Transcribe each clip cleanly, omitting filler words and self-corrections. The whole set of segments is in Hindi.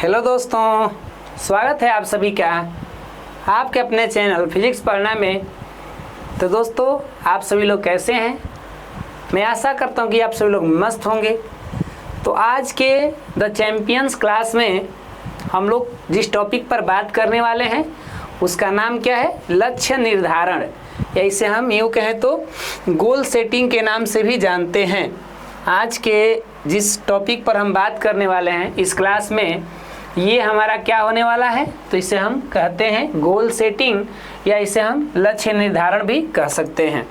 हेलो दोस्तों, स्वागत है आप सभी का आपके अपने चैनल फिजिक्स पढ़ना में। तो दोस्तों, आप सभी लोग कैसे हैं? मैं आशा करता हूं कि आप सभी लोग मस्त होंगे। तो आज के द चैंपियंस क्लास में हम लोग जिस टॉपिक पर बात करने वाले हैं उसका नाम क्या है? लक्ष्य निर्धारण, या इसे हम यूँ कहें तो गोल सेटिंग के नाम से भी जानते हैं। आज के जिस टॉपिक पर हम बात करने वाले हैं इस क्लास में, ये हमारा क्या होने वाला है? तो इसे हम कहते हैं गोल सेटिंग, या इसे हम लक्ष्य निर्धारण भी कह सकते हैं।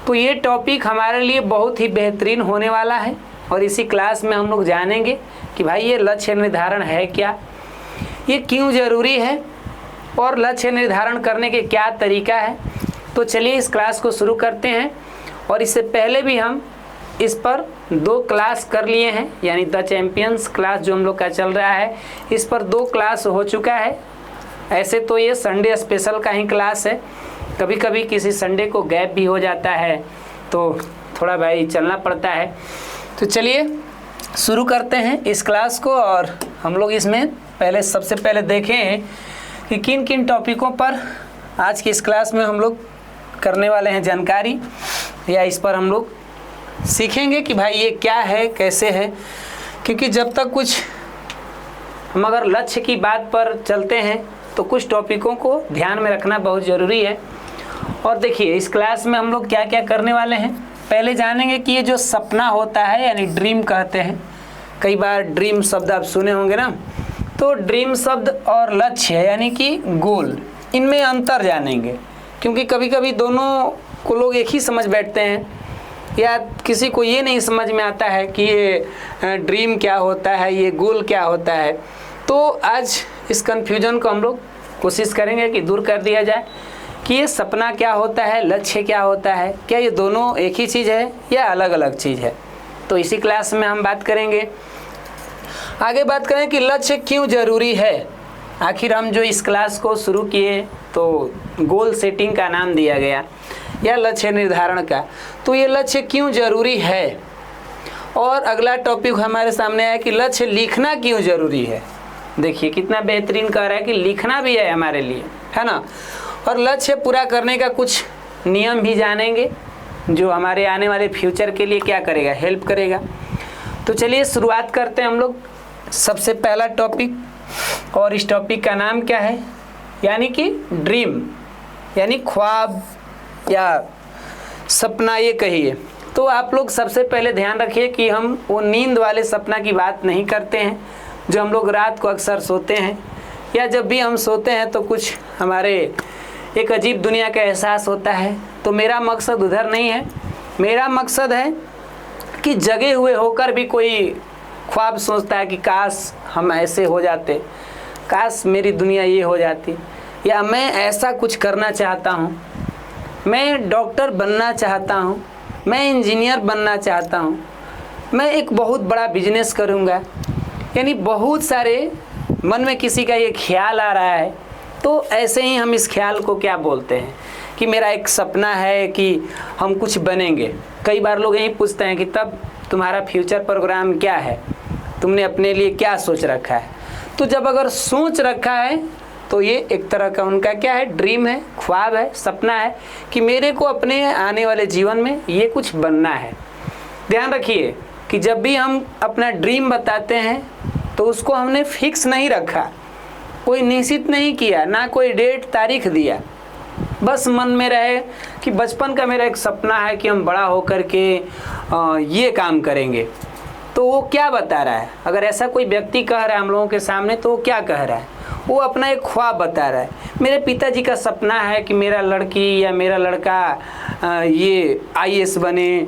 तो ये टॉपिक हमारे लिए बहुत ही बेहतरीन होने वाला है और इसी क्लास में हम लोग जानेंगे कि भाई ये लक्ष्य निर्धारण है क्या, ये क्यों ज़रूरी है और लक्ष्य निर्धारण करने के क्या तरीका है। तो चलिए इस क्लास को शुरू करते हैं। और इससे पहले भी हम इस पर 2 क्लास कर लिए हैं, यानी द चैंपियंस क्लास जो हम लोग का चल रहा है इस पर 2 क्लास हो चुका है। ऐसे तो ये संडे स्पेशल का ही क्लास है, कभी कभी किसी संडे को गैप भी हो जाता है तो थोड़ा भाई चलना पड़ता है। तो चलिए शुरू करते हैं इस क्लास को। और हम लोग इसमें सबसे पहले देखें कि किन किन टॉपिकों पर आज की इस क्लास में हम लोग करने वाले हैं जानकारी, या इस पर हम लोग सीखेंगे कि भाई ये क्या है, कैसे है। क्योंकि जब तक कुछ हम अगर लक्ष्य की बात पर चलते हैं तो कुछ टॉपिकों को ध्यान में रखना बहुत ज़रूरी है। और देखिए इस क्लास में हम लोग क्या क्या करने वाले हैं। पहले जानेंगे कि ये जो सपना होता है, यानी ड्रीम कहते हैं, कई बार ड्रीम शब्द आप सुने होंगे ना। तो ड्रीम शब्द और लक्ष्य यानी कि गोल, इनमें अंतर जानेंगे। क्योंकि कभी कभी दोनों को लोग एक ही समझ बैठते हैं, या किसी को ये नहीं समझ में आता है कि ये ड्रीम क्या होता है, ये गोल क्या होता है। तो आज इस कन्फ्यूजन को हम लोग कोशिश करेंगे कि दूर कर दिया जाए कि ये सपना क्या होता है, लक्ष्य क्या होता है, क्या ये दोनों एक ही चीज़ है या अलग अलग चीज़ है। तो इसी क्लास में हम बात करेंगे। आगे बात करें कि लक्ष्य क्यों ज़रूरी है। आखिर हम जो इस क्लास को शुरू किए तो गोल सेटिंग का नाम दिया गया, या लक्ष्य निर्धारण का। तो ये लक्ष्य क्यों ज़रूरी है। और अगला टॉपिक हमारे सामने है कि लक्ष्य लिखना क्यों ज़रूरी है। देखिए कितना बेहतरीन कह रहा है कि लिखना भी है हमारे लिए, है ना। और लक्ष्य पूरा करने का कुछ नियम भी जानेंगे जो हमारे आने वाले फ्यूचर के लिए क्या करेगा, हेल्प करेगा। तो चलिए शुरुआत करते हैं हम लोग। सबसे पहला टॉपिक, और इस टॉपिक का नाम क्या है? यानी कि ड्रीम, यानी ख्वाब या सपना, ये कहिए। तो आप लोग सबसे पहले ध्यान रखिए कि हम वो नींद वाले सपना की बात नहीं करते हैं जो हम लोग रात को अक्सर सोते हैं, या जब भी हम सोते हैं तो कुछ हमारे एक अजीब दुनिया का एहसास होता है। तो मेरा मकसद उधर नहीं है। मेरा मकसद है कि जगे हुए होकर भी कोई ख्वाब सोचता है कि काश हम ऐसे हो जाते, काश मेरी दुनिया ये हो जाती, या मैं ऐसा कुछ करना चाहता हूँ, मैं डॉक्टर बनना चाहता हूँ, मैं इंजीनियर बनना चाहता हूँ, मैं एक बहुत बड़ा बिजनेस करूँगा। यानी बहुत सारे मन में किसी का ये ख्याल आ रहा है। तो ऐसे ही हम इस ख्याल को क्या बोलते हैं कि मेरा एक सपना है कि हम कुछ बनेंगे। कई बार लोग यही पूछते हैं कि तब तुम्हारा फ्यूचर प्रोग्राम क्या है, तुमने अपने लिए क्या सोच रखा है। तो जब अगर सोच रखा है तो ये एक तरह का उनका क्या है, ड्रीम है, ख्वाब है, सपना है कि मेरे को अपने आने वाले जीवन में ये कुछ बनना है। ध्यान रखिए कि जब भी हम अपना ड्रीम बताते हैं तो उसको हमने फिक्स नहीं रखा, कोई निश्चित नहीं किया, ना कोई डेट तारीख दिया। बस मन में रहे कि बचपन का मेरा एक सपना है कि हम बड़ा होकर के ये काम करेंगे। तो वो क्या बता रहा है? अगर ऐसा कोई व्यक्ति कह रहा है हम लोगों के सामने तो वो क्या कह रहा है? वो अपना एक ख्वाब बता रहा है। मेरे पिताजी का सपना है कि मेरा लड़की या मेरा लड़का ये IAS बने,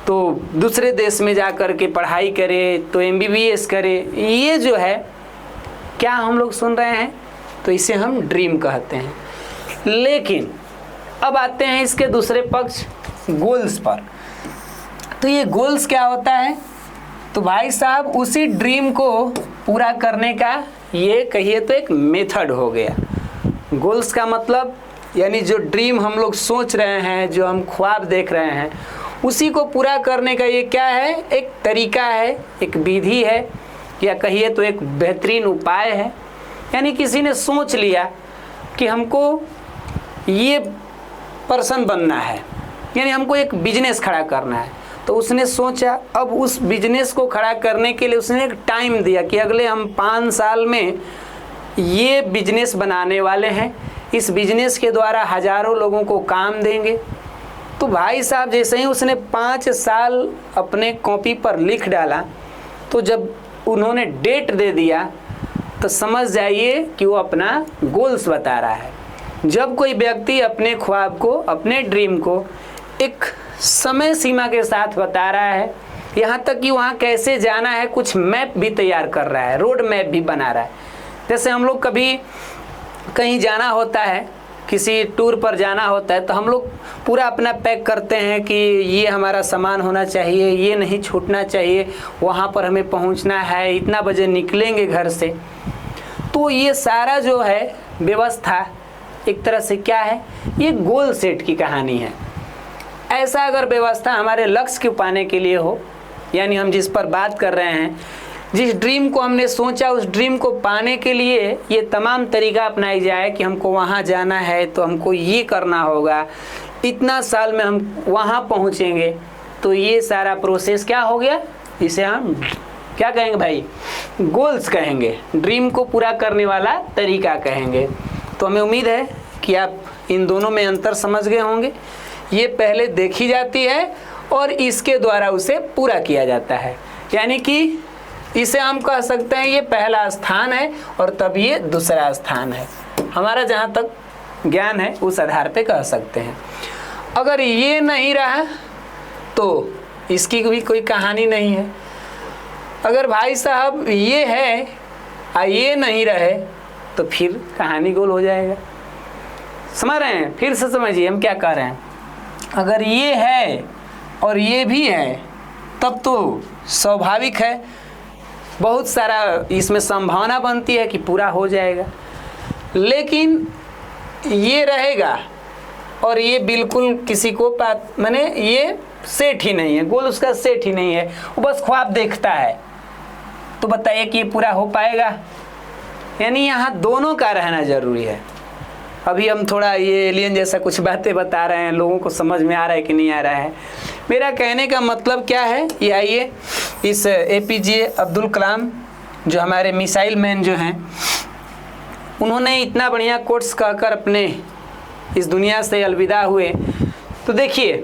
तो दूसरे देश में जा कर के पढ़ाई करे, तो MBBS करे। ये जो है क्या हम लोग सुन रहे हैं, तो इसे हम ड्रीम कहते हैं। लेकिन अब आते हैं इसके दूसरे पक्ष, गोल्स पर। तो ये गोल्स क्या होता है? तो भाई साहब उसी ड्रीम को पूरा करने का ये कहिए तो एक मेथड हो गया। गोल्स का मतलब यानी जो ड्रीम हम लोग सोच रहे हैं, जो हम ख्वाब देख रहे हैं, उसी को पूरा करने का ये क्या है, एक तरीका है, एक विधि है, या कहिए तो एक बेहतरीन उपाय है। यानी किसी ने सोच लिया कि हमको ये पर्सन बनना है, यानी हमको एक बिजनेस खड़ा करना है, तो उसने सोचा, अब उस बिजनेस को खड़ा करने के लिए उसने एक टाइम दिया कि अगले हम 5 साल में ये बिजनेस बनाने वाले हैं, इस बिजनेस के द्वारा हजारों लोगों को काम देंगे। तो भाई साहब जैसे ही उसने 5 साल अपने कॉपी पर लिख डाला, तो जब उन्होंने डेट दे दिया तो समझ जाइए कि वो अपना गोल्स बता रहा है। जब कोई व्यक्ति अपने ख्वाब को, अपने ड्रीम को एक समय सीमा के साथ बता रहा है, यहाँ तक कि वहाँ कैसे जाना है कुछ मैप भी तैयार कर रहा है, रोड मैप भी बना रहा है। जैसे हम लोग कभी कहीं जाना होता है, किसी टूर पर जाना होता है, तो हम लोग पूरा अपना पैक करते हैं कि ये हमारा सामान होना चाहिए, ये नहीं छूटना चाहिए, वहाँ पर हमें पहुँचना है, इतना बजे निकलेंगे घर से। तो ये सारा जो है व्यवस्था एक तरह से क्या है, ये गोल सेट की कहानी है। ऐसा अगर व्यवस्था हमारे लक्ष्य को पाने के लिए हो, यानी हम जिस पर बात कर रहे हैं, जिस ड्रीम को हमने सोचा, उस ड्रीम को पाने के लिए ये तमाम तरीका अपनाई जाए कि हमको वहाँ जाना है तो हमको ये करना होगा, इतना साल में हम वहाँ पहुँचेंगे, तो ये सारा प्रोसेस क्या हो गया, इसे हम क्या कहेंगे भाई, गोल्स कहेंगे, ड्रीम को पूरा करने वाला तरीका कहेंगे। तो हमें उम्मीद है कि आप इन दोनों में अंतर समझ गए होंगे। ये पहले देखी जाती है और इसके द्वारा उसे पूरा किया जाता है, यानी कि इसे हम कह सकते हैं ये पहला स्थान है और तब ये दूसरा स्थान है। हमारा जहाँ तक ज्ञान है उस आधार पे कह सकते हैं। अगर ये नहीं रहा तो इसकी भी कोई कहानी नहीं है। अगर भाई साहब ये है और ये नहीं रहे तो फिर कहानी गोल हो जाएगा। समझ रहे हैं? फिर से समझिए हम क्या कह रहे हैं। अगर ये है और ये भी है तब तो स्वाभाविक है, बहुत सारा इसमें संभावना बनती है कि पूरा हो जाएगा। लेकिन ये रहेगा और ये बिल्कुल किसी को माने ये सेट ही नहीं है, गोल उसका सेट ही नहीं है, वो बस ख्वाब देखता है, तो बताइए कि ये पूरा हो पाएगा? यानी यहाँ दोनों का रहना जरूरी है। अभी हम थोड़ा ये एलियन जैसा कुछ बातें बता रहे हैं, लोगों को समझ में आ रहा है कि नहीं आ रहा है? मेरा कहने का मतलब क्या है, ये आइए इस APJ अब्दुल कलाम जो हमारे मिसाइल मैन जो हैं, उन्होंने इतना बढ़िया कोट्स कहकर अपने इस दुनिया से अलविदा हुए। तो देखिए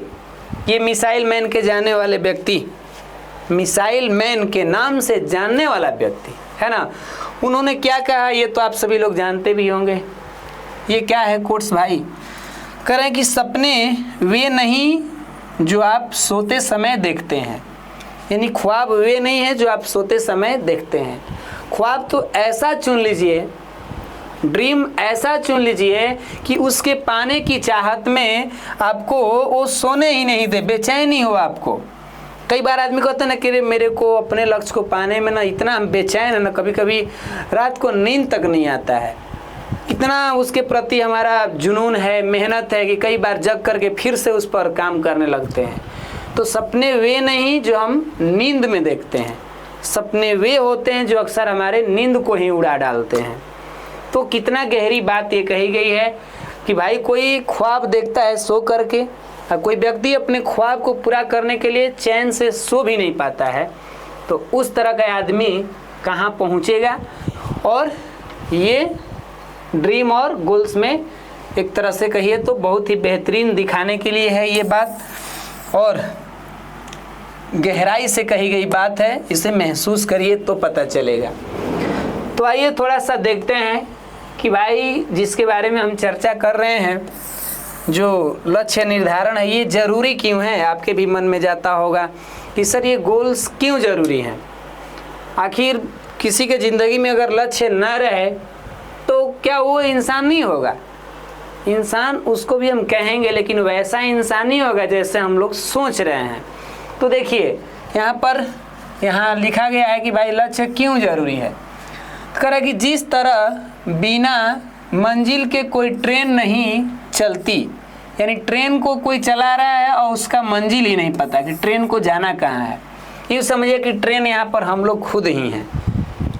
ये मिसाइल मैन के जानने वाले व्यक्ति, मिसाइल मैन के नाम से जानने वाला व्यक्ति है ना, उन्होंने क्या कहा ये तो आप सभी लोग जानते भी होंगे। ये क्या है कोट्स भाई? कह रहे हैं कि सपने वे नहीं जो आप सोते समय देखते हैं, यानी ख्वाब वे नहीं है जो आप सोते समय देखते हैं। ख्वाब तो ऐसा चुन लीजिए, ड्रीम ऐसा चुन लीजिए कि उसके पाने की चाहत में आपको वो सोने ही नहीं दे, बेचैनी हो आपको। कई बार आदमी कहते हैं ना कि मेरे को अपने लक्ष्य को पाने में ना इतना हम बेचैन है ना, कभी कभी रात को नींद तक नहीं आता है, इतना उसके प्रति हमारा जुनून है, मेहनत है कि कई बार जग करके फिर से उस पर काम करने लगते हैं। तो सपने वे नहीं जो हम नींद में देखते हैं, सपने वे होते हैं जो अक्सर हमारे नींद को ही उड़ा डालते हैं। तो कितना गहरी बात ये कही गई है कि भाई कोई ख्वाब देखता है सो करके, और कोई व्यक्ति अपने ख्वाब को पूरा करने के लिए चैन से सो भी नहीं पाता है, तो उस तरह का आदमी कहाँ पहुँचेगा? और ये ड्रीम और गोल्स में एक तरह से कहिए तो बहुत ही बेहतरीन दिखाने के लिए है ये बात, और गहराई से कही गई बात है, इसे महसूस करिए तो पता चलेगा। तो आइए थोड़ा सा देखते हैं कि भाई जिसके बारे में हम चर्चा कर रहे हैं, जो लक्ष्य निर्धारण है, ये ज़रूरी क्यों है? आपके भी मन में जाता होगा कि सर ये गोल्स क्यों ज़रूरी हैं? आखिर किसी के ज़िंदगी में अगर लक्ष्य न रहे तो क्या वो इंसान नहीं होगा? इंसान उसको भी हम कहेंगे, लेकिन वैसा इंसान नहीं होगा जैसे हम लोग सोच रहे हैं। तो देखिए यहाँ लिखा गया है कि भाई लक्ष्य क्यों ज़रूरी है। तो कह रहा है कि जिस तरह बिना मंजिल के कोई ट्रेन नहीं चलती, यानी ट्रेन को कोई चला रहा है और उसका मंजिल ही नहीं पता कि ट्रेन को जाना कहाँ है। ये समझिए कि ट्रेन यहाँ पर हम लोग खुद ही हैं।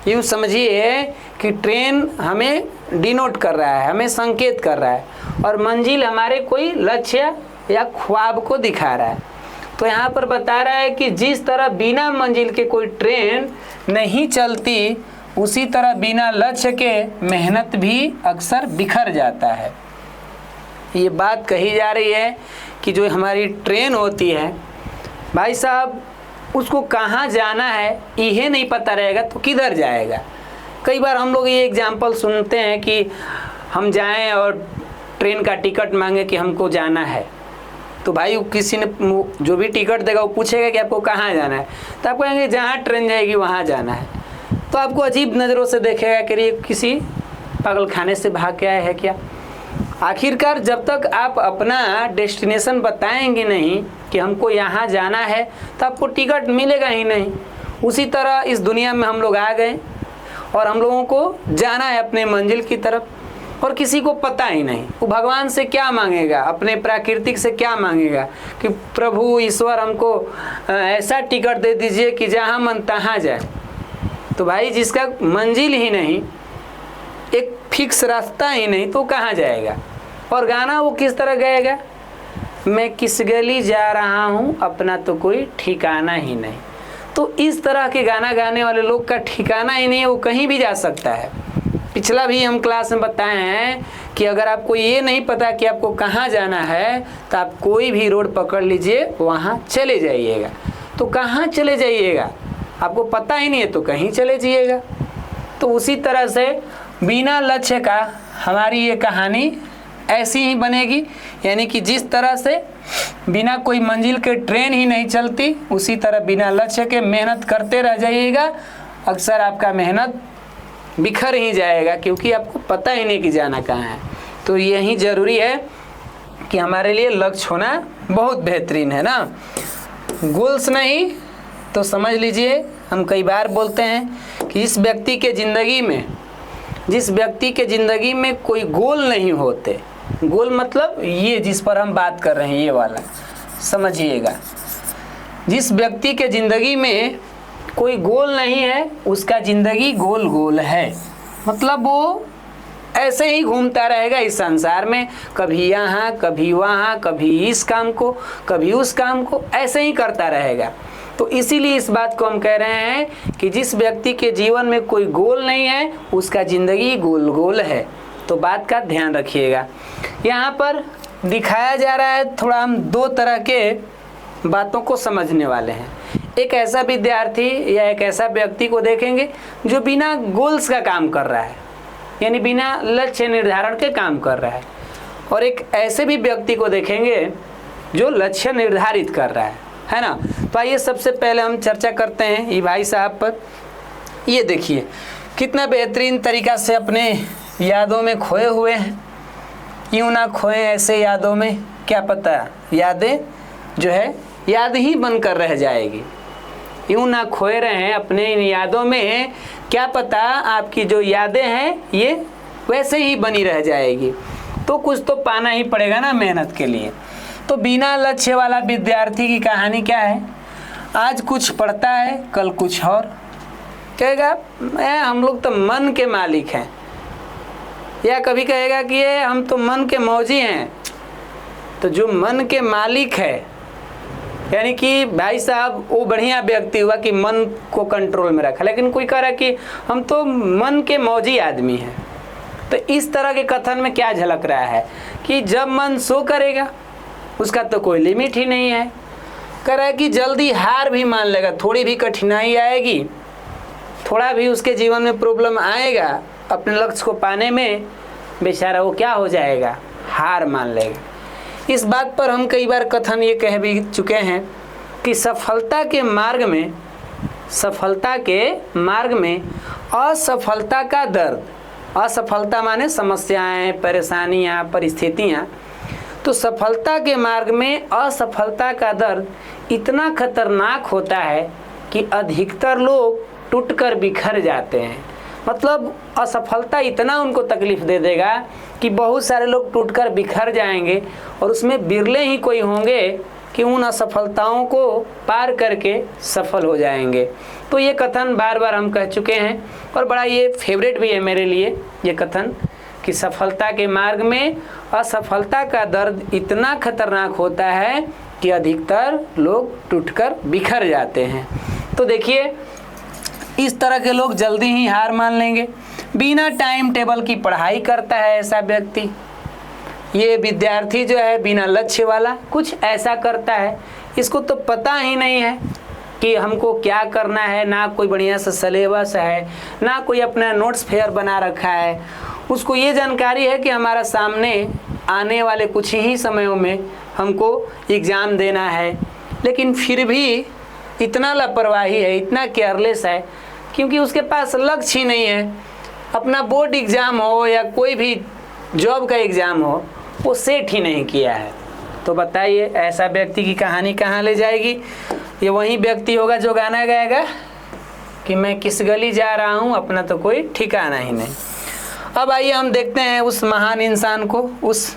यूँ समझिए कि ट्रेन हमें डिनोट कर रहा है, हमें संकेत कर रहा है, और मंजिल हमारे कोई लक्ष्य या ख्वाब को दिखा रहा है। तो यहाँ पर बता रहा है कि जिस तरह बिना मंजिल के कोई ट्रेन नहीं चलती, उसी तरह बिना लक्ष्य के मेहनत भी अक्सर बिखर जाता है। ये बात कही जा रही है कि जो हमारी ट्रेन होती है भाई साहब, उसको कहाँ जाना है यह नहीं पता रहेगा तो किधर जाएगा। कई बार हम लोग ये एग्जाम्पल सुनते हैं कि हम जाएं और ट्रेन का टिकट मांगे कि हमको जाना है, तो भाई किसी ने जो भी टिकट देगा वो पूछेगा कि आपको कहाँ जाना है, तो आप कहेंगे जहाँ ट्रेन जाएगी वहाँ जाना है। तो आपको अजीब नज़रों से देखेगा कि ये किसी पागल खाने से भाग के आया है क्या। आखिरकार जब तक आप अपना डेस्टिनेशन बताएंगे नहीं कि हमको यहाँ जाना है, तो आपको टिकट मिलेगा ही नहीं। उसी तरह इस दुनिया में हम लोग आ गए और हम लोगों को जाना है अपने मंजिल की तरफ, और किसी को पता ही नहीं वो भगवान से क्या मांगेगा, अपने प्राकृतिक से क्या मांगेगा कि प्रभु ईश्वर हमको ऐसा टिकट दे दीजिए कि जहाँ मन तहाँ जाए। तो भाई जिसका मंजिल ही नहीं, एक फिक्स रास्ता ही नहीं, तो कहाँ जाएगा। और गाना वो किस तरह गाएगा, मैं किस गली जा रहा हूँ अपना तो कोई ठिकाना ही नहीं। तो इस तरह के गाना गाने वाले लोग का ठिकाना ही नहीं है, वो कहीं भी जा सकता है। पिछला भी हम क्लास में बताए हैं कि अगर आपको ये नहीं पता कि आपको कहाँ जाना है, तो आप कोई भी रोड पकड़ लीजिए, वहाँ चले जाइएगा। तो कहाँ चले जाइएगा, आपको पता ही नहीं है तो कहीं चले जाइएगा। तो उसी तरह से बिना लक्ष्य का हमारी ये कहानी ऐसी ही बनेगी, यानी कि जिस तरह से बिना कोई मंजिल के ट्रेन ही नहीं चलती, उसी तरह बिना लक्ष्य के मेहनत करते रह जाइएगा। अक्सर आपका मेहनत बिखर ही जाएगा, क्योंकि आपको पता ही नहीं कि जाना कहाँ है। तो यही ज़रूरी है कि हमारे लिए लक्ष्य होना बहुत बेहतरीन है ना। गोल्स नहीं तो समझ लीजिए, हम कई बार बोलते हैं कि जिस व्यक्ति के ज़िंदगी में कोई गोल नहीं होते, गोल मतलब ये जिस पर हम बात कर रहे हैं, ये वाला समझिएगा। जिस व्यक्ति के ज़िंदगी में कोई गोल नहीं है, उसका ज़िंदगी गोल गोल है। मतलब वो ऐसे ही घूमता रहेगा इस संसार में, कभी यहाँ कभी वहाँ, कभी इस काम को कभी उस काम को, ऐसे ही करता रहेगा। तो इसीलिए इस बात को हम कह रहे हैं कि जिस व्यक्ति के जीवन में कोई गोल नहीं है, उसका ज़िंदगी गोल गोल है। तो बात का ध्यान रखिएगा। यहाँ पर दिखाया जा रहा है, थोड़ा हम दो तरह के बातों को समझने वाले हैं। एक ऐसा विद्यार्थी या एक ऐसा व्यक्ति को देखेंगे जो बिना गोल्स का काम कर रहा है, यानी बिना लक्ष्य निर्धारण के काम कर रहा है, और एक ऐसे भी व्यक्ति को देखेंगे जो लक्ष्य निर्धारित कर रहा है ना। तो आइए सबसे पहले हम चर्चा करते हैं ये भाई साहब पर। ये देखिए कितना बेहतरीन तरीक़ा से अपने यादों में खोए हुए हैं। यूँ ना खोए ऐसे यादों में, क्या पता यादें जो है याद ही बनकर रह जाएगी। यूँ ना खोए रहें अपने इन यादों में, क्या पता आपकी जो यादें हैं ये वैसे ही बनी रह जाएगी। तो कुछ तो पाना ही पड़ेगा ना मेहनत के लिए। तो बिना लक्ष्य वाला विद्यार्थी की कहानी क्या है, आज कुछ पढ़ता है कल कुछ और, कहेगा हम लोग तो मन के मालिक हैं, या कभी कहेगा कि ये हम तो मन के मौजी हैं। तो जो मन के मालिक है, यानी कि भाई साहब वो बढ़िया व्यक्ति हुआ कि मन को कंट्रोल में रखा, लेकिन कोई कह रहा कि हम तो मन के मौजी आदमी हैं। तो इस तरह के कथन में क्या झलक रहा है कि जब मन सो करेगा, उसका तो कोई लिमिट ही नहीं है। कह रहा है कि जल्दी हार भी मान लेगा, थोड़ी भी कठिनाई आएगी, थोड़ा भी उसके जीवन में प्रॉब्लम आएगा, अपने लक्ष्य को पाने में बेचारा वो क्या हो जाएगा, हार मान लेगा। इस बात पर हम कई बार कथन ये कह भी चुके हैं कि सफलता के मार्ग में असफलता का दर्द, असफलता माने समस्याएं, परेशानियां, परिस्थितियां, तो सफलता के मार्ग में असफलता का दर्द इतना खतरनाक होता है कि अधिकतर लोग टूटकर बिखर जाते हैं। मतलब असफलता इतना उनको तकलीफ दे देगा कि बहुत सारे लोग टूटकर बिखर जाएंगे, और उसमें बिरले ही कोई होंगे कि उन असफलताओं को पार करके सफल हो जाएंगे। तो ये कथन बार बार हम कह चुके हैं और बड़ा ये फेवरेट भी है मेरे लिए ये कथन कि सफलता के मार्ग में असफलता का दर्द इतना खतरनाक होता है कि अधिकतर लोग टूटकर बिखर जाते हैं। तो देखिए, इस तरह के लोग जल्दी ही हार मान लेंगे। बिना टाइम टेबल की पढ़ाई करता है ऐसा व्यक्ति। ये विद्यार्थी जो है बिना लक्ष्य वाला कुछ ऐसा करता है, इसको तो पता ही नहीं है कि हमको क्या करना है, ना कोई बढ़िया सा सिलेबस है, ना कोई अपना नोट्स फेयर बना रखा है। उसको ये जानकारी है कि हमारा सामने आने वाले कुछ ही समयों में हमको एग्ज़ाम देना है, लेकिन फिर भी इतना लापरवाही है, इतना केयरलेस है, क्योंकि उसके पास लक्ष्य ही नहीं है। अपना बोर्ड एग्ज़ाम हो या कोई भी जॉब का एग्ज़ाम हो, वो सेट ही नहीं किया है। तो बताइए ऐसा व्यक्ति की कहानी कहाँ ले जाएगी? ये वही व्यक्ति होगा जो गाना गाएगा कि मैं किस गली जा रहा हूँ, अपना तो कोई ठिकाना ही नहीं। अब आइए हम देखते हैं उस महान इंसान को, उस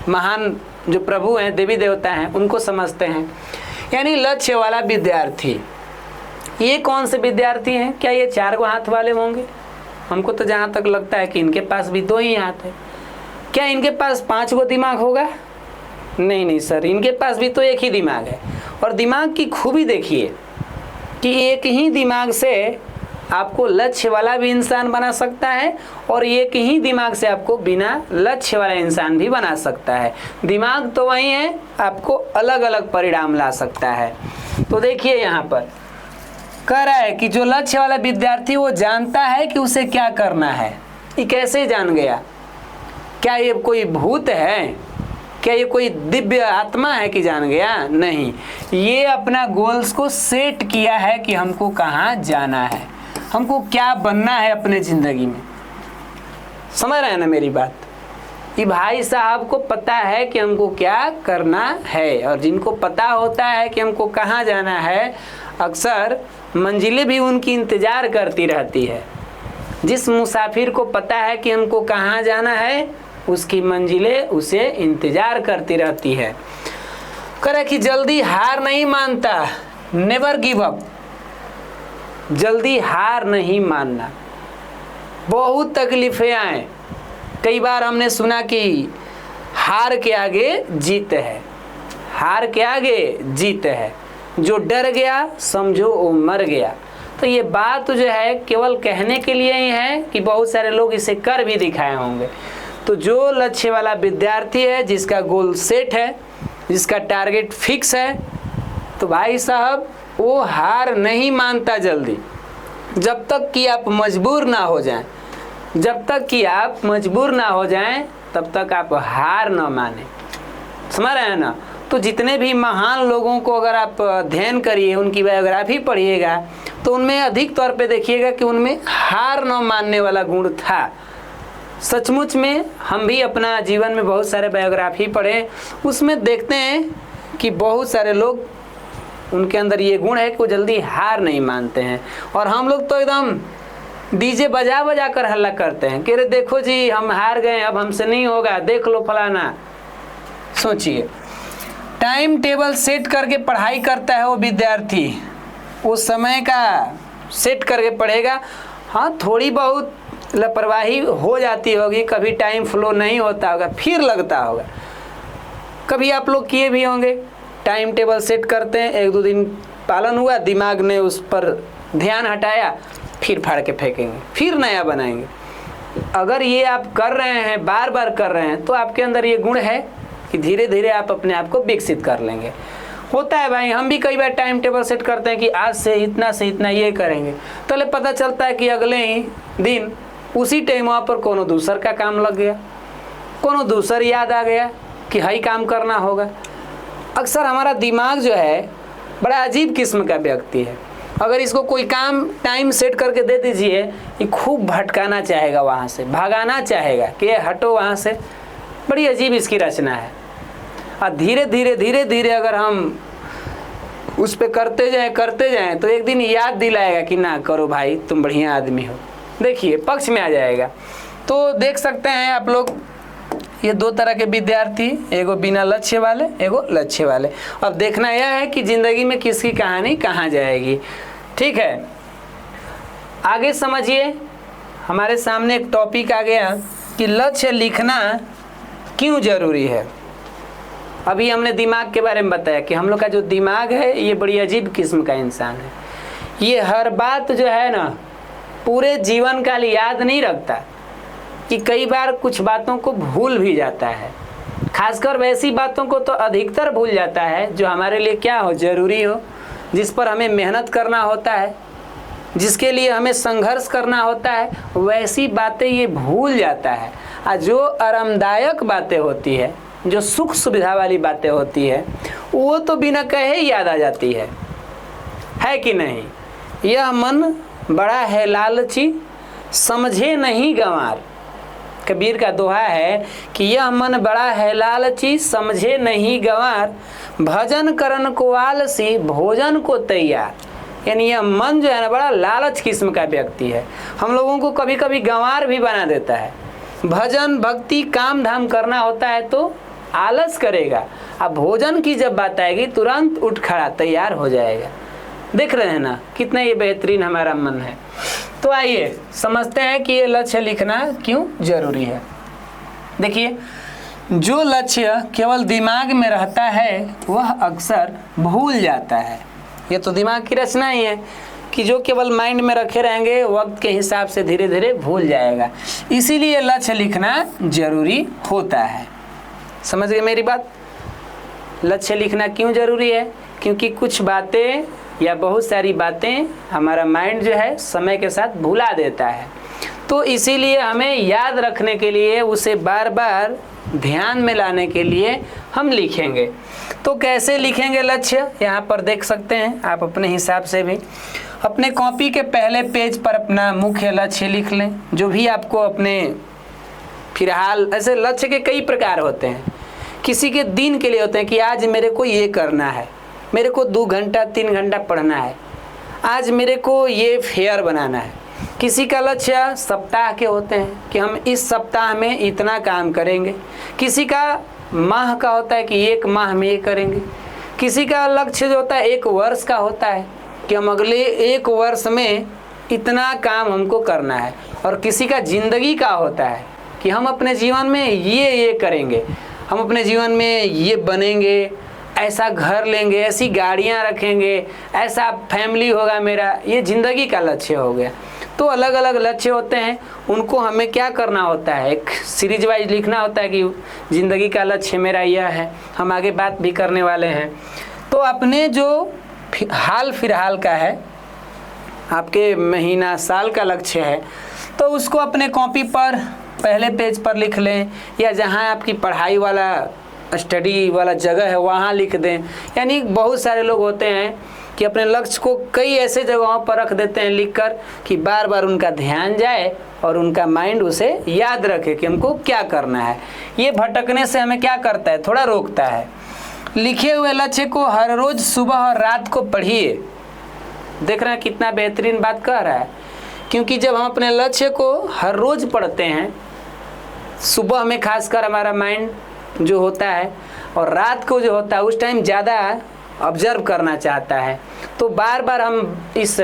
महान जो प्रभु हैं, देवी देवता हैं, उनको समझते हैं। यानी लक्ष्य वाला विद्यार्थी। ये कौन से विद्यार्थी हैं? क्या ये 4 हाथ वाले होंगे? हमको तो जहाँ तक लगता है कि इनके पास भी 2 ही हाथ है। क्या इनके पास 5 दिमाग होगा? नहीं सर, इनके पास भी तो 1 ही दिमाग है। और दिमाग की खूबी देखिए कि एक ही दिमाग से आपको लक्ष्य वाला भी इंसान बना सकता है और एक ही दिमाग से आपको बिना लक्ष्य वाला इंसान भी बना सकता है। दिमाग तो वही है, आपको अलग अलग परिणाम ला सकता है। तो देखिए यहाँ पर कह रहा है कि जो लक्ष्य वाला विद्यार्थी वो जानता है कि उसे क्या करना है। ये कैसे जान गया? क्या ये कोई भूत है? क्या ये कोई दिव्य आत्मा है कि जान गया? नहीं, ये अपना गोल्स को सेट किया है कि हमको कहाँ जाना है, हमको क्या बनना है अपने ज़िंदगी में। समझ रहे हैं ना मेरी बात? ये भाई साहब को पता है कि हमको क्या करना है, और जिनको पता होता है कि हमको कहाँ जाना है, अक्सर मंजिलें भी उनकी इंतज़ार करती रहती है। जिस मुसाफिर को पता है कि हमको कहाँ जाना है, उसकी मंजिलें उसे इंतज़ार करती रहती है। करे कि जल्दी हार नहीं मानता, नेवर गिव अप। जल्दी हार नहीं मानना। बहुत तकलीफ़ें आए, कई बार हमने सुना कि हार के आगे जीत है, हार के आगे जीत है। जो डर गया समझो वो मर गया। तो ये बात जो है केवल कहने के लिए ही है कि बहुत सारे लोग इसे कर भी दिखाए होंगे। तो जो लक्ष्य वाला विद्यार्थी है, जिसका गोल सेट है, जिसका टारगेट फिक्स है, तो भाई साहब वो हार नहीं मानता जल्दी। जब तक कि आप मजबूर ना हो जाएं, जब तक कि आप मजबूर ना हो जाएं, तब तक आप हार ना माने। समझ रहे हैं ना? तो जितने भी महान लोगों को अगर आप अध्ययन करिए, उनकी बायोग्राफी पढ़िएगा, तो उनमें अधिक तौर पे देखिएगा कि उनमें हार न मानने वाला गुण था। सचमुच में हम भी अपना जीवन में बहुत सारे बायोग्राफी पढ़े, उसमें देखते हैं कि बहुत सारे लोग, उनके अंदर ये गुण है कि वो जल्दी हार नहीं मानते हैं। और हम लोग तो एकदम डीजे बजा बजा कर हल्ला करते हैं कि अरे देखो जी हम हार गए, अब हमसे नहीं होगा, देख लो फलाना। सोचिए, टाइम टेबल सेट करके पढ़ाई करता है वो विद्यार्थी, उस समय का सेट करके पढ़ेगा। हाँ, थोड़ी बहुत लापरवाही हो जाती होगी, कभी टाइम फ्लो नहीं होता होगा, फिर लगता होगा। कभी आप लोग किए भी होंगे, टाइम टेबल सेट करते हैं, 1-2 दिन पालन हुआ, दिमाग ने उस पर ध्यान हटाया, फिर फाड़ के फेंकेंगे, फिर नया बनाएंगे। अगर ये आप कर रहे हैं, बार बार कर रहे हैं, तो आपके अंदर ये गुण है कि धीरे धीरे आप अपने आप को विकसित कर लेंगे। होता है भाई, हम भी कई बार टाइम टेबल सेट करते हैं कि आज से इतना ये करेंगे, तो पता चलता है कि अगले ही दिन उसी टाइम वहाँ पर कोनो दूसर का काम लग गया, कोनो दूसर याद आ गया कि हाई काम करना होगा। अक्सर हमारा दिमाग जो है बड़ा अजीब किस्म का व्यक्ति है। अगर इसको कोई काम टाइम सेट करके दे दीजिए, ये खूब भटकाना चाहेगा, वहाँ से भागाना चाहेगा कि ये हटो वहाँ से। बड़ी अजीब इसकी रचना है। और धीरे धीरे अगर हम उस पर करते जाएं तो एक दिन याद दिलाएगा कि ना करो भाई, तुम बढ़िया आदमी हो। देखिए पक्ष में आ जाएगा। तो देख सकते हैं आप लोग, ये दो तरह के विद्यार्थी, एगो बिना लक्ष्य वाले, एगो लक्ष्य वाले। अब देखना यह है कि ज़िंदगी में किसकी कहानी कहाँ जाएगी। ठीक है, आगे समझिए, हमारे सामने एक टॉपिक आ गया कि लक्ष्य लिखना क्यों ज़रूरी है। अभी हमने दिमाग के बारे में बताया कि हम लोग का जो दिमाग है ये बड़ी अजीब किस्म का इंसान है। ये हर बात जो है ना पूरे जीवन का लिए याद नहीं रखता, कि कई बार कुछ बातों को भूल भी जाता है। खासकर वैसी बातों को तो अधिकतर भूल जाता है जो हमारे लिए क्या हो, ज़रूरी हो, जिस पर हमें मेहनत करना होता है, जिसके लिए हमें संघर्ष करना होता है, वैसी बातें ये भूल जाता है। और जो आरामदायक बातें होती है, जो सुख सुविधा वाली बातें होती है, वो तो बिना कहे ही याद आ जाती है कि नहीं। यह मन बड़ा है लालची, समझे नहीं गंवार। कबीर का दोहा है कि यह मन बड़ा है लालची, समझे नहीं गंवार, भजन करन को आलसी, भोजन को तैयार। यानी यह मन जो है ना बड़ा लालच किस्म का व्यक्ति है, हम लोगों को कभी कभी गंवार भी बना देता है। भजन भक्ति काम धाम करना होता है तो आलस करेगा, अब भोजन की जब बात आएगी तुरंत उठ खड़ा तैयार हो जाएगा। देख रहे हैं ना कितना ये बेहतरीन हमारा मन है। तो आइए समझते हैं कि ये लक्ष्य लिखना क्यों जरूरी है। देखिए, जो लक्ष्य केवल दिमाग में रहता है वह अक्सर भूल जाता है। ये तो दिमाग की रचना ही है कि जो केवल माइंड में रखे रहेंगे वक्त के हिसाब से धीरे धीरे भूल जाएगा। इसीलिए लक्ष्य लिखना जरूरी होता है। समझ गए मेरी बात? लक्ष्य लिखना क्यों जरूरी है? क्योंकि कुछ बातें या बहुत सारी बातें हमारा माइंड जो है समय के साथ भुला देता है, तो इसीलिए हमें याद रखने के लिए, उसे बार बार ध्यान में लाने के लिए हम लिखेंगे। तो कैसे लिखेंगे लक्ष्य, यहाँ पर देख सकते हैं आप अपने हिसाब से भी। अपने कॉपी के पहले पेज पर अपना मुख्य लक्ष्य लिख लें, जो भी आपको अपने फिलहाल, ऐसे लक्ष्य के कई प्रकार होते हैं। किसी के दिन के लिए होते हैं कि आज मेरे को ये करना है, मेरे को 2 घंटा 3 घंटा पढ़ना है, आज मेरे को ये फेयर बनाना है। किसी का लक्ष्य सप्ताह के होते हैं कि हम इस सप्ताह में इतना काम करेंगे। किसी का माह का होता है कि 1 माह में ये करेंगे। किसी का लक्ष्य जो होता है 1 वर्ष का होता है कि हम अगले 1 वर्ष में इतना काम हमको करना है। और किसी का ज़िंदगी का होता है कि हम अपने जीवन में ये करेंगे, हम अपने जीवन में ये बनेंगे, ऐसा घर लेंगे, ऐसी गाड़ियाँ रखेंगे, ऐसा फैमिली होगा मेरा, ये ज़िंदगी का लक्ष्य हो गया। तो अलग अलग लक्ष्य होते हैं, उनको हमें क्या करना होता है, एक सीरीज वाइज लिखना होता है कि ज़िंदगी का लक्ष्य मेरा यह है। हम आगे बात भी करने वाले हैं। तो अपने जो हाल फिलहाल का है, आपके महीना साल का लक्ष्य है, तो उसको अपने कॉपी पर पहले पेज पर लिख लें, या जहाँ आपकी पढ़ाई वाला स्टडी वाला जगह है वहाँ लिख दें। यानी बहुत सारे लोग होते हैं कि अपने लक्ष्य को कई ऐसे जगहों पर रख देते हैं लिखकर कि बार बार उनका ध्यान जाए और उनका माइंड उसे याद रखे कि हमको क्या करना है। ये भटकने से हमें क्या करता है, थोड़ा रोकता है। लिखे हुए लक्ष्य को हर रोज़ सुबह और रात को पढ़िए। देख रहे हैं कितना बेहतरीन बात कह रहा है, क्योंकि जब हम अपने लक्ष्य को हर रोज़ पढ़ते हैं, सुबह में खासकर हमारा माइंड जो होता है और रात को जो होता है उस टाइम ज़्यादा ऑब्जर्व करना चाहता है, तो बार बार हम इस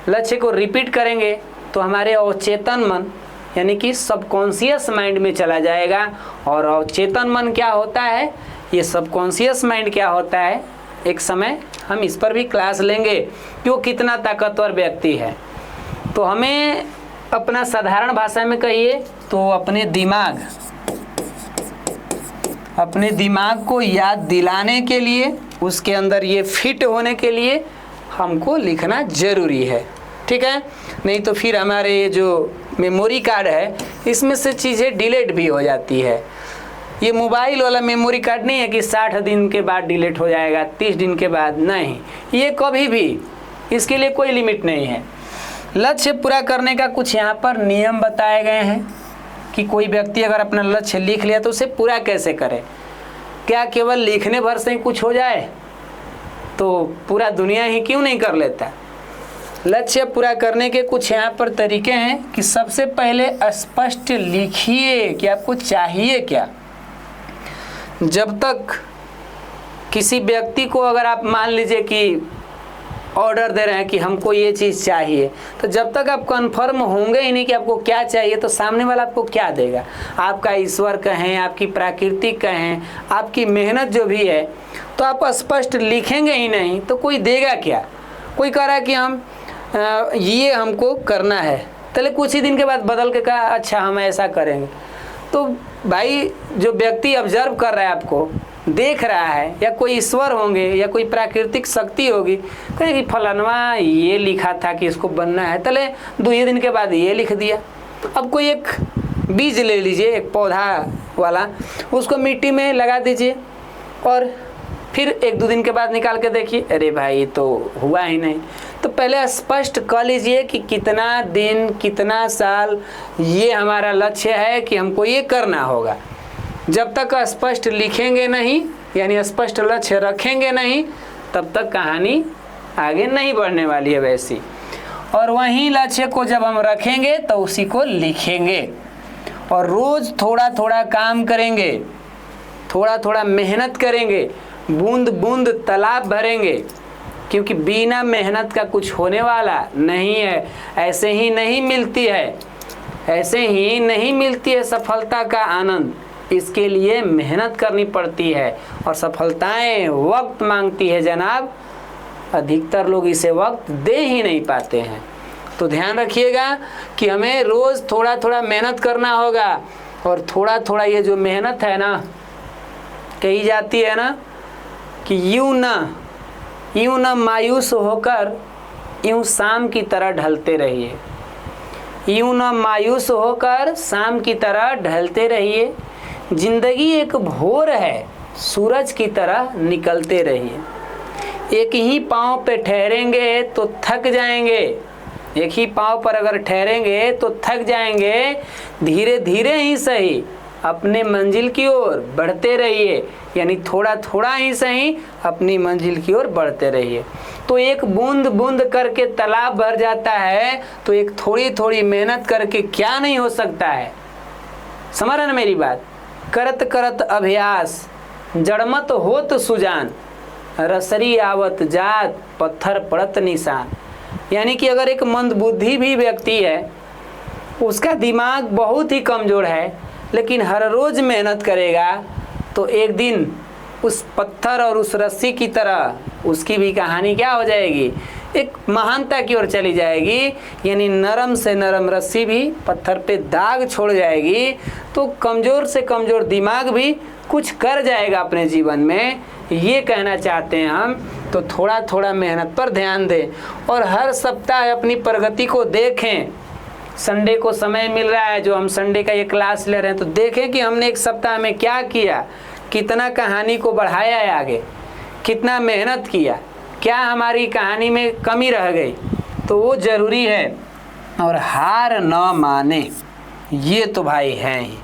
लक्ष्य को रिपीट करेंगे तो हमारे अवचेतन मन यानी कि सबकॉन्शियस माइंड में चला जाएगा। और अवचेतन मन क्या होता है, ये सबकॉन्शियस माइंड क्या होता है, एक समय हम इस पर भी क्लास लेंगे कि वो कितना ताकतवर व्यक्ति है। तो हमें अपना साधारण भाषा में कहिए तो अपने दिमाग को याद दिलाने के लिए, उसके अंदर ये फिट होने के लिए हमको लिखना ज़रूरी है। ठीक है, नहीं तो फिर हमारे ये जो मेमोरी कार्ड है इसमें से चीज़ें डिलीट भी हो जाती है। ये मोबाइल वाला मेमोरी कार्ड नहीं है कि 60 दिन के बाद डिलीट हो जाएगा, 30 दिन के बाद, नहीं, ये कभी भी, इसके लिए कोई लिमिट नहीं है। लक्ष्य पूरा करने का कुछ यहाँ पर नियम बताए गए हैं कि कोई व्यक्ति अगर अपना लक्ष्य लिख लिया तो उसे पूरा कैसे करे। क्या केवल लिखने भर से ही कुछ हो जाए? तो पूरा दुनिया ही क्यों नहीं कर लेता। लक्ष्य पूरा करने के कुछ यहाँ पर तरीके हैं कि सबसे पहले स्पष्ट लिखिए कि आपको चाहिए क्या। जब तक किसी व्यक्ति को अगर आप मान लीजिए कि ऑर्डर दे रहे हैं कि हमको ये चीज़ चाहिए, तो जब तक आप कंफर्म होंगे ही नहीं कि आपको क्या चाहिए, तो सामने वाला आपको क्या देगा? आपका ईश्वर कहें, आपकी प्रकृति कहें, आपकी मेहनत जो भी है, तो आप स्पष्ट लिखेंगे ही नहीं तो कोई देगा क्या? कोई कह रहा है कि हम ये हमको करना है, चले कुछ ही दिन के बाद बदल के कहा अच्छा हम ऐसा करेंगे, तो भाई जो व्यक्ति ऑब्जर्व कर रहा है, आपको देख रहा है, या कोई ईश्वर होंगे या कोई प्राकृतिक शक्ति होगी, कहेगी फलानवा ये लिखा था कि इसको बनना है, चले 2 दिन के बाद ये लिख दिया। अब कोई एक बीज ले लीजिए, एक पौधा वाला, उसको मिट्टी में लगा दीजिए और फिर 1-2 दिन के बाद निकाल के देखिए, अरे भाई तो हुआ ही नहीं। तो पहले स्पष्ट कर लीजिए कि कितना दिन, कितना साल ये हमारा लक्ष्य है कि हमको ये करना होगा। जब तक स्पष्ट लिखेंगे नहीं, यानी स्पष्ट लक्ष्य रखेंगे नहीं, तब तक कहानी आगे नहीं बढ़ने वाली है वैसी। और वहीं लक्ष्य को जब हम रखेंगे तो उसी को लिखेंगे और रोज़ थोड़ा थोड़ा काम करेंगे, थोड़ा थोड़ा मेहनत करेंगे, बूंद बूंद तालाब भरेंगे, क्योंकि बिना मेहनत का कुछ होने वाला नहीं है। ऐसे ही नहीं मिलती है, ऐसे ही नहीं मिलती है सफलता का आनंद। इसके लिए मेहनत करनी पड़ती है और सफलताएं वक्त मांगती है जनाब। अधिकतर लोग इसे वक्त दे ही नहीं पाते हैं। तो ध्यान रखिएगा कि हमें रोज़ थोड़ा थोड़ा मेहनत करना होगा। और थोड़ा थोड़ा ये जो मेहनत है ना, कही जाती है ना कि यूं ना मायूस होकर यूं शाम की तरह ढलते रहिए, यूं ना मायूस होकर शाम की तरह ढलते रहिए। जिंदगी एक भोर है, सूरज की तरह निकलते रहिए। एक ही पाँव पे ठहरेंगे तो थक जाएंगे, एक ही पाँव पर अगर ठहरेंगे तो थक जाएंगे। धीरे धीरे ही सही अपने मंजिल की ओर बढ़ते रहिए, यानी थोड़ा थोड़ा ही सही अपनी मंजिल की ओर बढ़ते रहिए। तो एक बूंद बूंद करके तालाब भर जाता है, तो एक थोड़ी थोड़ी मेहनत करके क्या नहीं हो सकता है। समझ रहे ना मेरी बात? करत करत अभ्यास जड़मत होत सुजान, रसरी आवत जात पत्थर पड़त निशान। यानी कि अगर एक मंदबुद्धि भी व्यक्ति है, उसका दिमाग बहुत ही कमज़ोर है, लेकिन हर रोज़ मेहनत करेगा, तो एक दिन उस पत्थर और उस रस्सी की तरह उसकी भी कहानी क्या हो जाएगी, एक महानता की ओर चली जाएगी। यानी नरम से नरम रस्सी भी पत्थर पे दाग छोड़ जाएगी। तो कमज़ोर से कमज़ोर दिमाग भी कुछ कर जाएगा अपने जीवन में, ये कहना चाहते हैं हम। तो थोड़ा थोड़ा मेहनत पर ध्यान दें और हर सप्ताह अपनी प्रगति को देखें। संडे को समय मिल रहा है, जो हम संडे का ये क्लास ले रहे हैं, तो देखें कि हमने एक सप्ताह में क्या किया, कितना कहानी को बढ़ाया है आगे, कितना मेहनत किया, क्या हमारी कहानी में कमी रह गई। तो वो ज़रूरी है। और हार न माने, ये तो भाई हैं ही।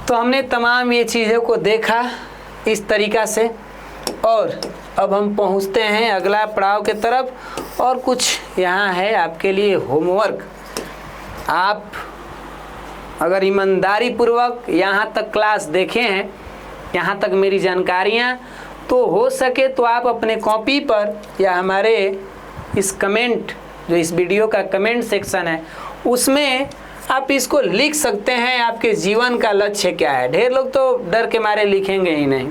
तो हमने तमाम ये चीज़ों को देखा इस तरीक़ा से, और अब हम पहुंचते हैं अगला पड़ाव के तरफ। और कुछ यहाँ है आपके लिए होमवर्क। आप अगर ईमानदारी पूर्वक यहाँ तक क्लास देखे हैं, यहाँ तक मेरी जानकारियाँ, तो हो सके तो आप अपने कॉपी पर या हमारे इस कमेंट, जो इस वीडियो का कमेंट सेक्शन है, उसमें आप इसको लिख सकते हैं। आपके जीवन का लक्ष्य क्या है? ढेर लोग तो डर के मारे लिखेंगे ही नहीं,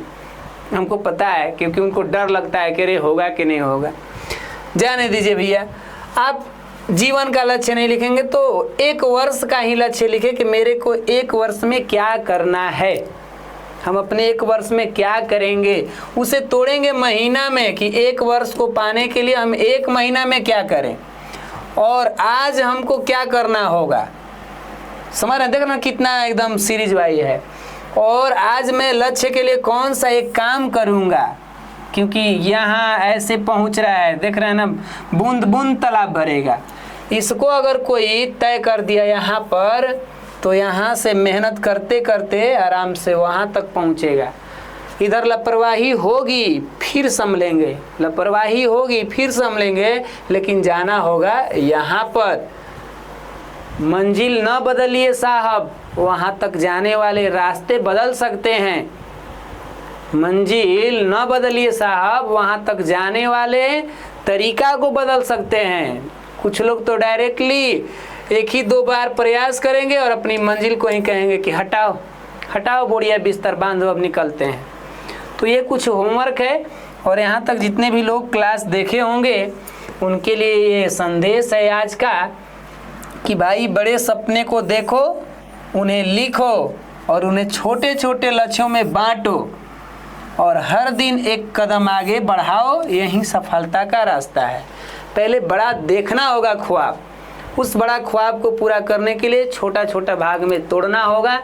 हमको पता है, क्योंकि उनको डर लगता है कि अरे होगा कि नहीं होगा। जाने दीजिए भैया, आप जीवन का लक्ष्य नहीं लिखेंगे तो 1 वर्ष का ही लक्ष्य लिखें कि मेरे को 1 वर्ष में क्या करना है। हम अपने 1 वर्ष में क्या करेंगे, उसे तोड़ेंगे महीना में कि 1 वर्ष को पाने के लिए हम 1 महीना में क्या करें, और आज हमको क्या करना होगा। समझ रहे, देखना कितना एकदम सीरीज वाइज है। और आज मैं लक्ष्य के लिए कौन सा एक काम करूँगा, क्योंकि यहाँ ऐसे पहुँच रहा है, देख रहे हैं ना, बूंद बूंद तालाब भरेगा। इसको अगर कोई तय कर दिया यहाँ पर, तो यहाँ से मेहनत करते करते आराम से वहाँ तक पहुँचेगा। इधर लापरवाही होगी फिर संभलेंगे, लापरवाही होगी फिर संभलेंगे, लेकिन जाना होगा यहाँ पर। मंजिल न बदलिए साहब, वहाँ तक जाने वाले रास्ते बदल सकते हैं। मंजिल न बदलिए साहब, वहाँ तक जाने वाले तरीका को बदल सकते हैं। कुछ लोग तो डायरेक्टली एक ही 2 बार प्रयास करेंगे और अपनी मंजिल को ही कहेंगे कि हटाओ हटाओ बोरिया बिस्तर बांधो, अब निकलते हैं। तो ये कुछ होमवर्क है, और यहाँ तक जितने भी लोग क्लास देखे होंगे उनके लिए ये संदेश है आज का कि भाई बड़े सपने को देखो, उन्हें लिखो और उन्हें छोटे छोटे लक्ष्यों में बांटो और हर दिन एक कदम आगे बढ़ाओ, यही सफलता का रास्ता है। पहले बड़ा देखना होगा ख्वाब, उस बड़ा ख्वाब को पूरा करने के लिए छोटा छोटा भाग में तोड़ना होगा।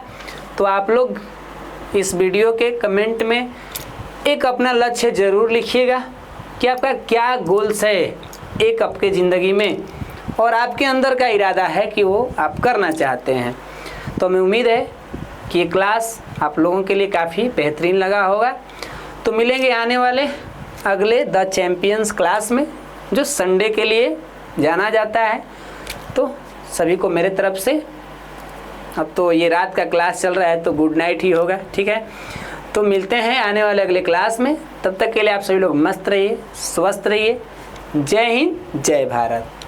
तो आप लोग इस वीडियो के कमेंट में एक अपना लक्ष्य ज़रूर लिखिएगा कि आपका क्या गोल्स है एक आपके ज़िंदगी में, और आपके अंदर का इरादा है कि वो आप करना चाहते हैं। तो हमें उम्मीद है कि ये क्लास आप लोगों के लिए काफ़ी बेहतरीन लगा होगा। तो मिलेंगे आने वाले अगले द चैम्पियंस क्लास में, जो संडे के लिए जाना जाता है। तो सभी को मेरे तरफ से, अब तो ये रात का क्लास चल रहा है तो गुड नाइट ही होगा, ठीक है। तो मिलते हैं आने वाले अगले क्लास में, तब तक के लिए आप सभी लोग मस्त रहिए, स्वस्थ रहिए। जय हिंद, जय भारत।